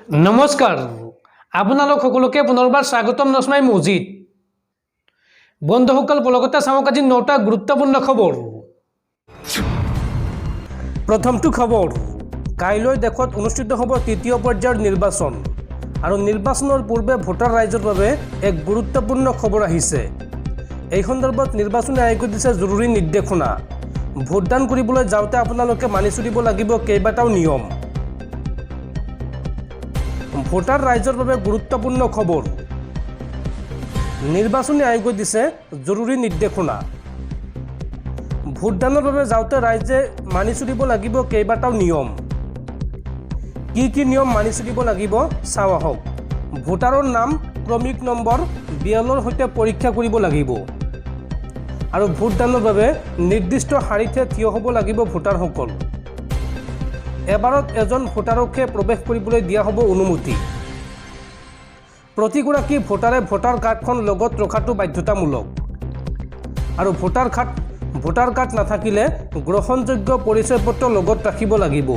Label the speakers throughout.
Speaker 1: নমস্কাৰ আপোনালোক সকলোকে পুনৰবাৰ স্বাগতম নসমাই মজিদ বন্ধুসকল পলকতে চাওক আজি 9টা গুৰুত্বপূৰ্ণ খবৰ প্ৰথমটো খবৰ কাইলৈ দেখত অনুষ্ঠিত হ'ব তৃতীয় পৰ্যায়ৰ নিৰ্বাচন আৰু নিৰ্বাচনৰ পূৰ্বে ভোটাৰ ৰাইজৰ বাবে এক গুৰুত্বপূৰ্ণ খবৰ আহিছে এই সন্দৰ্ভত নিৰ্বাচনী আয়োগে দিছে জৰুৰী নিৰ্দেশনা ভোটদান কৰিবলৈ যাওঁতে আপোনালোকে মানি চলিব লাগিব কেইবাটাও নিয়ম ভোটাৰ ৰাইজৰ বাবে গুৰুত্বপূৰ্ণ খবৰ নিৰ্বাচনী আয়োগে দিছে জৰুৰী নিৰ্দেশনা ভোটদানৰ বাবে যাওঁতে ৰাইজে মানি চলিব লাগিব কেইবাটাও নিয়ম কি নিয়ম মানি চলিব লাগিব চাও আহক ভোটাৰৰ নাম ক্ৰমিক নম্বৰ বিয়ালৰ সৈতে পৰীক্ষা কৰিব লাগিব আৰু ভোটদানৰ বাবে নিৰ্দিষ্ট শাৰীতে থিয় হ'ব লাগিব ভোটাৰসকল এবাৰত এজন ভোটাৰকে প্ৰৱেশ কৰিবলৈ দিয়া হ'ব অনুমতি প্ৰতিগৰাকী ভোটাৰে ভোটাৰ কাৰ্ডখন লগত ৰখাটো বাধ্যতামূলক আৰু ভোটাৰ কাৰ্ড নাথাকিলে গ্ৰহণযোগ্য পৰিচয় পত্ৰ লগত ৰাখিব লাগিব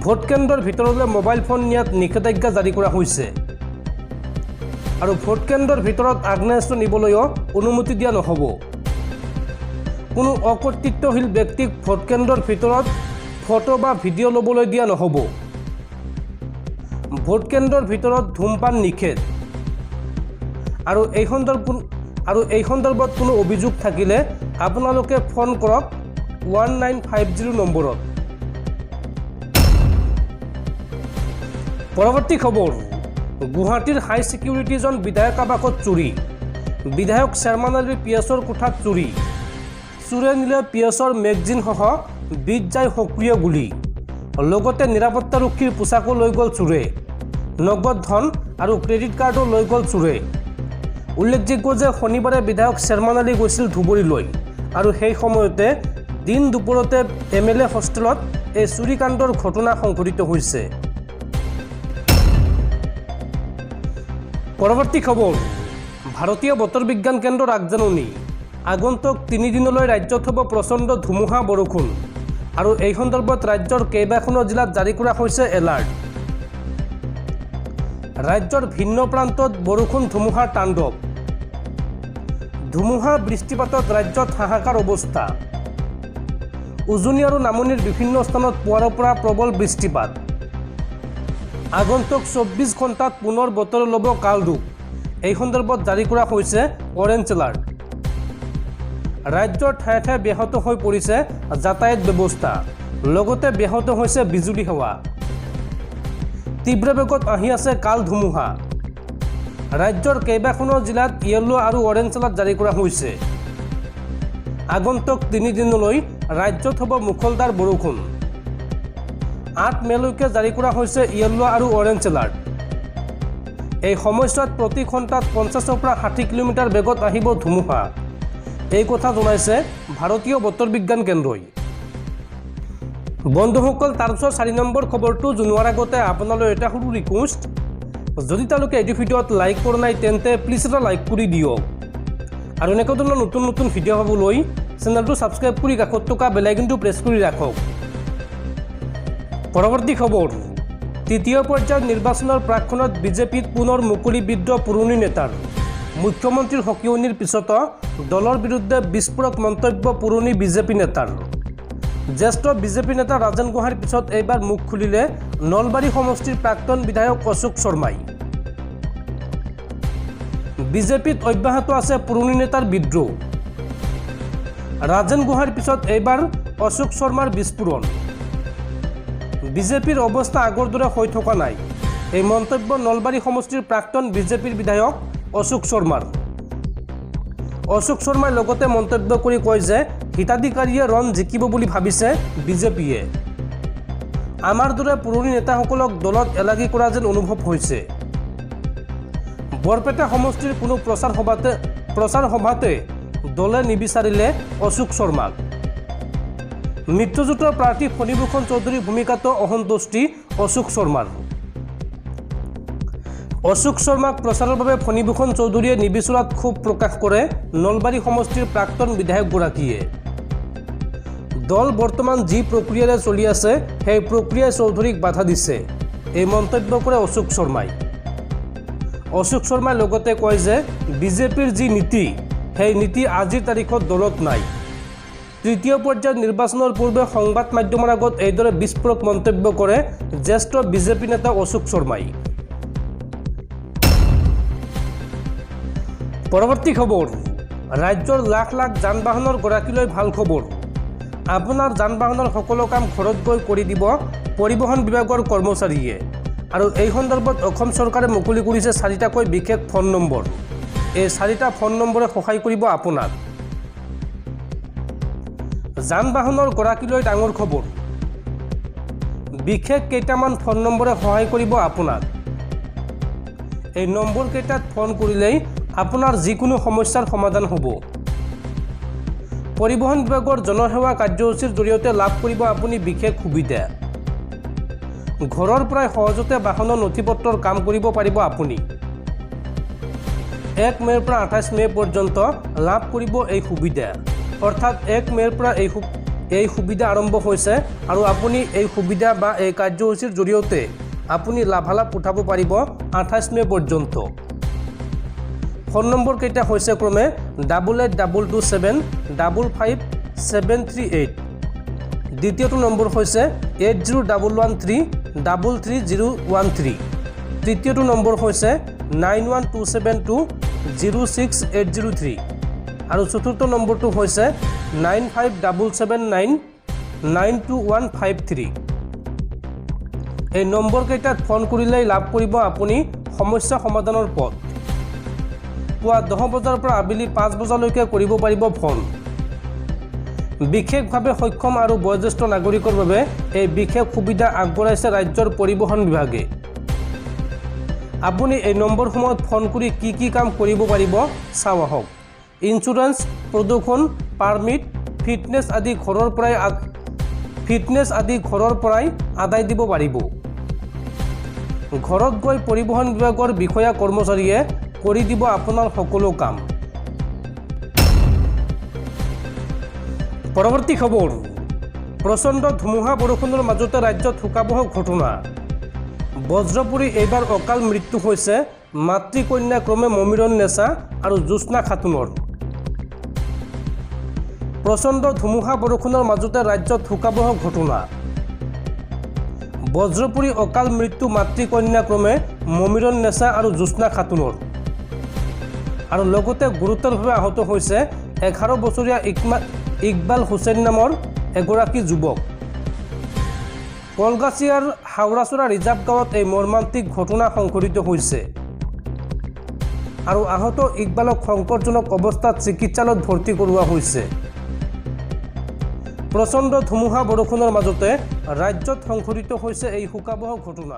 Speaker 1: ভোট কেন্দ্ৰৰ ভিতৰলৈ মোবাইল ফোন নিয়াত নিষেধাজ্ঞা জাৰি কৰা হৈছে আৰু ভোট কেন্দ্ৰৰ ভিতৰত আগ্নেয়াস্ত্ৰ নিবলৈও অনুমতি দিয়া নহ'ব কোনো অকৰ্তৃত্বশীল ব্যক্তিক ভোট কেন্দ্ৰৰ ভিতৰত ফটো বা ভিডিঅ' ল'বলৈ দিয়া নহ'ব ভোট কেন্দ্ৰৰ ভিতৰত ধূমপান নিষেধ আৰু এই সন্দৰ্ভত কোনো অভিযোগ থাকিলে আপোনালোকে ফোন কৰক 1950 নম্বৰত পৰৱৰ্তী খবৰ গুৱাহাটীৰ হাই ছিকিউৰিটি জন বিধায়ক আৱাসত চুৰি বিধায়ক চেয়াৰমান আলীৰ পিএছৰ কোঠাত চুৰি চোৰে নিলে পিএছৰ মেগজিনসহ 20 যায় সক্ৰিয় গুলী লগতে নিৰাপত্তাৰক্ষীৰ পোছাকো লৈ গ'ল চোৰে নগদ ধন আৰু ক্ৰেডিট কাৰ্ডো লৈ গ'ল চোৰে উল্লেখযোগ্য যে শনিবাৰে বিধায়ক চেয়াৰমান আলী গৈছিল ধুবুৰীলৈ আৰু সেই সময়তে দিন দুপৰতে MLA হোষ্টেলত এই চুৰিকাণ্ডৰ ঘটনা সংঘটিত হৈছে পৰৱৰ্তী খবৰ ভাৰতীয় বতৰ বিজ্ঞান কেন্দ্ৰৰ আগজাননী আগন্তুক 3 দিনলৈ ৰাজ্যত হ'ব প্ৰচণ্ড ধুমুহা বৰষুণ আৰু এই সন্দৰ্ভত ৰাজ্যৰ কেইবাখনো জিলাত জাৰি কৰা হৈছে এলাৰ্ট ৰাজ্যৰ ভিন্ন প্ৰান্তত বৰষুণ ধুমুহাৰ তাণ্ডৱ ধুমুহা বৃষ্টিপাতত ৰাজ্যত হাহাকাৰ অৱস্থা উজনি আৰু নামনিৰ বিভিন্ন স্থানত পুৱাৰৰ পৰা প্ৰবল বৃষ্টিপাত আগন্তুক 24 ঘণ্টাত পুনৰ বতৰ ল'ব কাল ৰূপ এই সন্দৰ্ভত জাৰি কৰা হৈছে অৰেঞ্জ এলাৰ্ট ৰাজ্যৰ ঠায়ে ঠায়ে ব্যাহত হৈ পৰিছে যাতায়াত ব্যৱস্থা লগতে ব্যাহত হৈছে বিজুলী সেৱা তীব্ৰ বেগত আহি আছে কাল ধুমুহা ৰাজ্যৰ কেইবাখনো জিলাত ইয়েলো আৰু অৰেঞ্জ এলাৰ্ট জাৰি কৰা হৈছে আগন্তুক 3 দিনলৈ ৰাজ্যত হ'ব মুখলধাৰ বৰষুণ 8 মেলৈকে জাৰি কৰা হৈছে ইয়েলো আৰু অৰেঞ্জ এলাৰ্ট এই সময়ছোৱাত প্ৰতি ঘণ্টাত 50ৰ পৰা 60 কিলোমিটাৰ বেগত আহিব ধুমুহা এই কথা জনাইছে ভাৰতীয় বতৰ বিজ্ঞান কেন্দ্ৰই বন্ধুসকল তাৰপিছত 4 নম্বৰ খবৰটো জনোৱাৰ আগতে আপোনালৈ এটা সৰু ৰিকুৱেষ্ট যদি তেওঁলোকে এই ভিডিঅ'ত লাইক কৰা নাই তেন্তে প্লিজ এটা লাইক কৰি দিয়ক আৰু এনেকুৱা ধৰণৰ নতুন ভিডিঅ' পাবলৈ চেনেলটো ছাবস্ক্ৰাইব কৰি কাষত থকা বেল আইকনটো প্ৰেছ কৰি ৰাখক পৰৱৰ্তী খবৰ তৃতীয় পৰ্যায়ৰ নিৰ্বাচনৰ প্ৰাক্ষণত বিজেপিত পুনৰ মুকলি বিদ্ৰোহ পুৰণি নেতাৰ মুখ্যমন্ত্ৰীৰ সকিয়নিৰ পিছতো দলৰ বিৰুদ্ধে বিস্ফোৰক মন্তব্য পুৰণি বিজেপি নেতাৰ জ্যেষ্ঠ বিজেপি নেতা ৰাজেন গোহাঁইৰ পিছত এইবাৰ মুখ খুলিলে নলবাৰী সমষ্টিৰ প্ৰাক্তন বিধায়ক অশোক শৰ্মাই বিজেপিত অব্যাহত আছে পুৰণি নেতাৰ বিদ্ৰোহ ৰাজেন গোহাঁইৰ পিছত এইবাৰ অশোক শৰ্মাৰ বিস্ফোৰণ বিজেপিৰ অৱস্থা আগৰ দৰে হৈ থকা নাই এই মন্তব্য নলবাৰী সমষ্টিৰ প্ৰাক্তন বিজেপিৰ বিধায়ক অশোক শৰ্মাই লগতে মন্তব্য কৰি কয় যে হিতাধিকাৰীয়ে ৰণ জিকিব বুলি ভাবিছে বিজেপিয়ে আমাৰ দৰে পুৰণি নেতাসকলক দলত এলাগী কৰা যেন অনুভৱ হৈছে বৰপেটা সমষ্টিৰ কোনো প্ৰচাৰ সভাতে দলে নিবিচাৰিলে অশোক শৰ্মাক মিত্ৰজোঁটৰ প্ৰাৰ্থী ফণীভূষণ চৌধুৰীৰ ভূমিকাতো অসন্তুষ্টি অশোক শৰ্মাক প্ৰচাৰৰ বাবে ফণীভূষণ চৌধুৰীয়ে নিবিচৰাত ক্ষোভ প্ৰকাশ কৰে নলবাৰী সমষ্টিৰ প্ৰাক্তন বিধায়কগৰাকীয়ে দল বৰ্তমান যি প্ৰক্ৰিয়াৰে চলি আছে সেই প্ৰক্ৰিয়াই চৌধুৰীক বাধা দিছে এই মন্তব্য কৰে অশোক শৰ্মাই। অশোক শৰ্মাই লগতে কয় যে বিজেপিৰ যি নীতি সেই নীতি আজিৰ তাৰিখত দলত নাই। তৃতীয় পৰ্যায়ৰ নিৰ্বাচনৰ পূৰ্বে সংবাদ মাধ্যমৰ আগত এইদৰে বিস্ফোৰক মন্তব্য কৰে জ্যেষ্ঠ বিজেপি নেতা অশোক শৰ্মাই। পৰৱৰ্তী খবৰ, ৰাজ্যৰ লাখ লাখ যান বাহনৰ গৰাকীলৈ ভাল খবৰ। আপোনাৰ যান বাহনৰ সকলো কাম ঘৰত গৈ কৰি দিব পৰিবহণ বিভাগৰ কৰ্মচাৰীয়ে। আৰু এই সন্দৰ্ভত অসম চৰকাৰে মুকলি কৰিছে 4টাকৈ বিশেষ ফোন নম্বৰ। এই 4টা ফোন নম্বৰে সহায় কৰিব আপোনাক। যান বাহনৰ গৰাকীলৈ ডাঙৰ খবৰ। বিশেষ কেইটামান ফোন নম্বৰে সহায় কৰিব আপোনাক। এই নম্বৰকেইটাত ফোন কৰিলেই আপোনাৰ যিকোনো সমস্যাৰ সমাধান হ'ব। পৰিবহণ বিভাগৰ জনসেৱা কাৰ্যসূচীৰ জৰিয়তে লাভ কৰিব আপুনি বিশেষ সুবিধা। ঘৰৰ পৰাই সহজতে বাহনৰ নথিপত্ৰৰ কাম কৰিব পাৰিব আপুনি। 1 মে'ৰ পৰা 28 মে' পৰ্যন্ত লাভ কৰিব এই সুবিধা। অৰ্থাৎ 1 মে'ৰ পৰা এই সুবিধা আৰম্ভ হৈছে আৰু আপুনি এই সুবিধা বা এই কাৰ্যসূচীৰ জৰিয়তে আপুনি লাভালাভ উঠাব পাৰিব 28 মে' পৰ্যন্ত। ফোন নম্বৰকেইটা হৈছে ক্ৰমে 882227 55738। দ্বিতীয়টো নম্বৰ হৈছে 801113 33013। তৃতীয়টো নম্বৰ হৈছে 91272 06803। আৰু চতুৰ্থ নম্বৰটো হৈছে 95779 92153। এই নম্বৰকেইটাত ফোন কৰিলেই লাভ কৰিব আপুনি সমস্যা সমাধানৰ পথ। পুৱা 10 বজাৰ পৰা আবেলি 5 বজালৈকে কৰিব পাৰিব ফোন। বিশেষভাৱে সক্ষম আৰু বয়োজ্যেষ্ঠ নাগৰিকৰ বাবে এই বিশেষ সুবিধা আগবঢ়াইছে ৰাজ্যৰ পৰিবহণ বিভাগে। আপুনি এই নম্বৰসমূহত ফোন কৰি কি কাম কৰিব পাৰিব চাওঁ আহক। ইঞ্চুৰেঞ্চ, প্ৰদূষণ, পাৰ্মিট, ফিটনেছ আদি ঘৰৰ পৰাই আদায় দিব পাৰিব। ঘৰত গৈ পৰিবহণ বিভাগৰ বিষয়া কৰ্মচাৰীয়ে কৰি দিব আপোনাৰ সকলো কাম। পৰৱৰ্তী খবৰ, প্ৰচণ্ড ধুমুহা বৰষুণৰ মাজতে ৰাজ্যত শোকাবহ ঘটনা। বজ্ৰপুৰী এইবাৰ অকাল মৃত্যু হৈছে মাতৃকন্যা ক্ৰমে মমিৰণ নেছা আৰু জ্যোৎস্না খাতুনৰ। প্ৰচণ্ড ধুমুহা বৰষুণৰ মাজতে ৰাজ্যত শোকাবহ ঘটনা। বজ্ৰপুৰী অকাল মৃত্যু মাতৃকন্যা ক্ৰমে মমিৰণ নেছা আৰু জ্যোৎস্না খাতুনৰ। আৰু লগতে গুৰুতৰভাৱে আহত হৈছে 11 বছৰীয়া ইকবাল হুছেইন নামৰ এগৰাকী যুৱক। কলগাছিয়াৰ হাওৰাচৰা ৰিজাৰ্ভ গাঁৱত এই মৰ্মান্তিক ঘটনা সংঘটিত হৈছে। আৰু আহত ইকবালক সংকটজনক অৱস্থাত চিকিৎসালয়ত ভৰ্তি কৰোৱা হৈছে। প্ৰচণ্ড ধুমুহা বৰষুণৰ মাজতে ৰাজ্যত সংঘটিত হৈছে এই শোকাবহ ঘটনা।